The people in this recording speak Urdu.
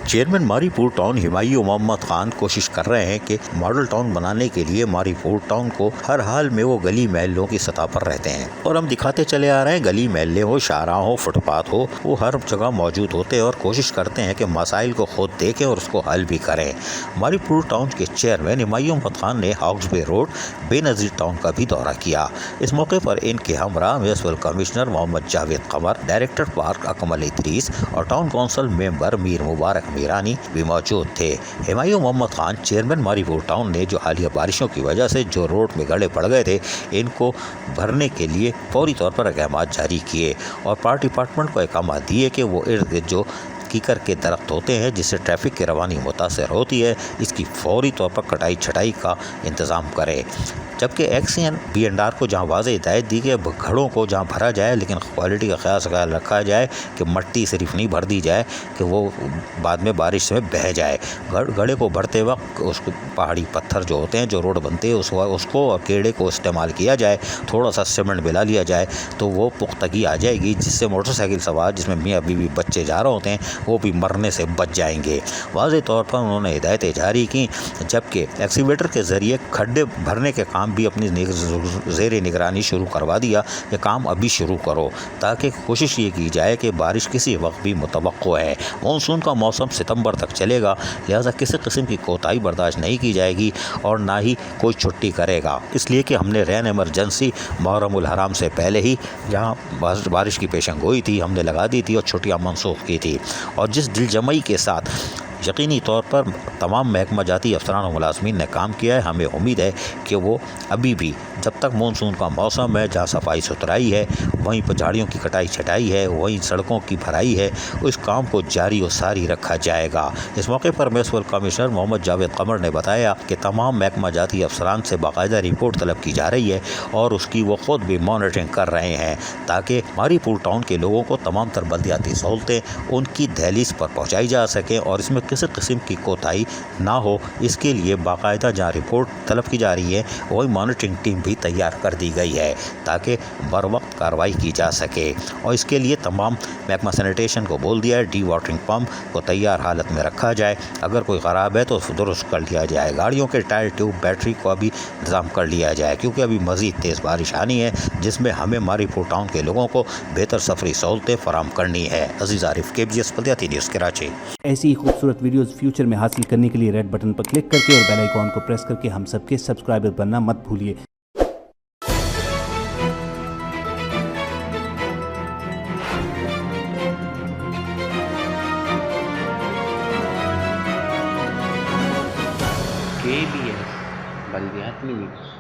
چیئرمین ماری پور ٹاؤن ہمایوں محمد خان کوشش کر رہے ہیں کہ ماڈل ٹاؤن بنانے کے لیے ماری پور ٹاؤن کو ہر حال میں وہ گلی محلوں کی سطح پر رہتے ہیں، اور ہم دکھاتے چلے آ رہے ہیں گلی محلے ہو، شاہراہ ہو، فٹ پاتھ ہو، وہ ہر جگہ موجود ہوتے ہیں اور کوشش کرتے ہیں کہ مسائل کو خود دیکھیں اور اس کو حل بھی کریں۔ ماری پور ٹاؤن کے چیئرمین ہمایوں محمد خان نے ہاؤس بے روڈ بے نظیر ٹاؤن کا بھی دورہ کیا۔ اس موقع پر ان کے ہمراہ میونسپل کمشنر محمد جاوید قمر، ڈائریکٹر پارک اکمل ادریس اور ٹاؤن کونسل ممبر میر مبارک میرانی بھی موجود تھے۔ ہمایوں محمد خان چیئرمین ماری پور ٹاؤن نے جو حالیہ بارشوں کی وجہ سے جو روڈ میں گڑھے پڑ گئے تھے، ان کو بھرنے کے لیے فوری طور پر احکامات جاری کیے اور پارک ڈپارٹمنٹ کو احکامات دیے کہ وہ ارد گرد جو کیکر کے درخت ہوتے ہیں جس سے ٹریفک کی روانی متاثر ہوتی ہے، اس کی فوری طور پر کٹائی چھٹائی کا انتظام کرے۔ جبکہ ایکسین B&R کو جہاں واضح ہدایت دی کہ گھڑوں کو جہاں بھرا جائے لیکن کوالٹی کا خیال رکھا جائے کہ مٹی صرف نہیں بھر دی جائے کہ وہ بعد میں بارش میں بہہ جائے۔ گھڑے کو بھرتے وقت اس کو پہاڑی پتھر جو ہوتے ہیں جو روڈ بنتے ہیں اس کو اور کیڑے کو استعمال کیا جائے، تھوڑا سا سیمنٹ ملا لیا جائے تو وہ پختگی آ جائے گی، جس سے موٹر سائیکل سوار جس میں میاں بیوی بچے جا رہے ہوتے ہیں وہ بھی مرنے سے بچ جائیں گے۔ واضح طور پر انہوں نے ہدایتیں جاری کی، جبکہ ایکسیویٹر کے ذریعے کھڈے بھرنے کے کام بھی اپنی زیر نگرانی شروع کروا دیا کہ کام ابھی شروع کرو، تاکہ کوشش یہ کی جائے کہ بارش کسی وقت بھی متوقع ہے۔ مانسون کا موسم ستمبر تک چلے گا، لہذا کسی قسم کی کوتاہی برداشت نہیں کی جائے گی اور نہ ہی کوئی چھٹی کرے گا، اس لیے کہ ہم نے رین ایمرجنسی محرم الحرام سے پہلے ہی جہاں بارش کی پیشن گوئی تھی ہم نے لگا دی تھی اور چھٹیاں منسوخ کی تھی، اور جس دل جمعی کے ساتھ یقینی طور پر تمام محکمہ جاتی افسران و ملازمین نے کام کیا ہے، ہمیں امید ہے کہ وہ ابھی بھی جب تک مانسون کا موسم ہے، جہاں صفائی ستھرائی ہے، وہیں پر جھاڑیوں کی کٹائی چھٹائی ہے، وہیں سڑکوں کی بھرائی ہے، اس کام کو جاری و ساری رکھا جائے گا۔ اس موقع پر میونسپل کمشنر محمد جاوید قمر نے بتایا کہ تمام محکمہ جاتی افسران سے باقاعدہ رپورٹ طلب کی جا رہی ہے اور اس کی وہ خود بھی مانیٹرنگ کر رہے ہیں، تاکہ ماری پور ٹاؤن کے لوگوں کو تمام تر بلدیاتی سہولتیں ان کی دہلیز پر پہنچائی جا سکیں اور اس میں کسی قسم کی کوتاہی نہ ہو۔ اس کے لیے باقاعدہ جہاں رپورٹ طلب کی جا رہی ہے وہی مانیٹرنگ ٹیم بھی تیار کر دی گئی ہے تاکہ بر وقت کارروائی کی جا سکے، اور اس کے لیے تمام محکمہ سینیٹیشن کو بول دیا ہے ڈی واٹرنگ پمپ کو تیار حالت میں رکھا جائے، اگر کوئی خراب ہے تو درست کر لیا جائے، گاڑیوں کے ٹائر ٹیوب بیٹری کو بھی انتظام کر لیا جائے، کیونکہ ابھی مزید تیز بارش آنی ہے جس میں ہمیں ماری پور ٹاؤن کے لوگوں کو بہتر سفری سہولتیں فراہم کرنی ہے۔ عزیز عارف، KBS بلدیاتی نیوز، کراچی۔ ایسی ہی خوبصورت ویڈیوز فیوچر میں حاصل کرنے کے لیے ریڈ بٹن پر کلک کر کے اور بیل آئیکن کو پریس کر کے ہم سب کے سبسکرائبر بننا مت بھولیے۔ KBS بلدیاتی نیوز۔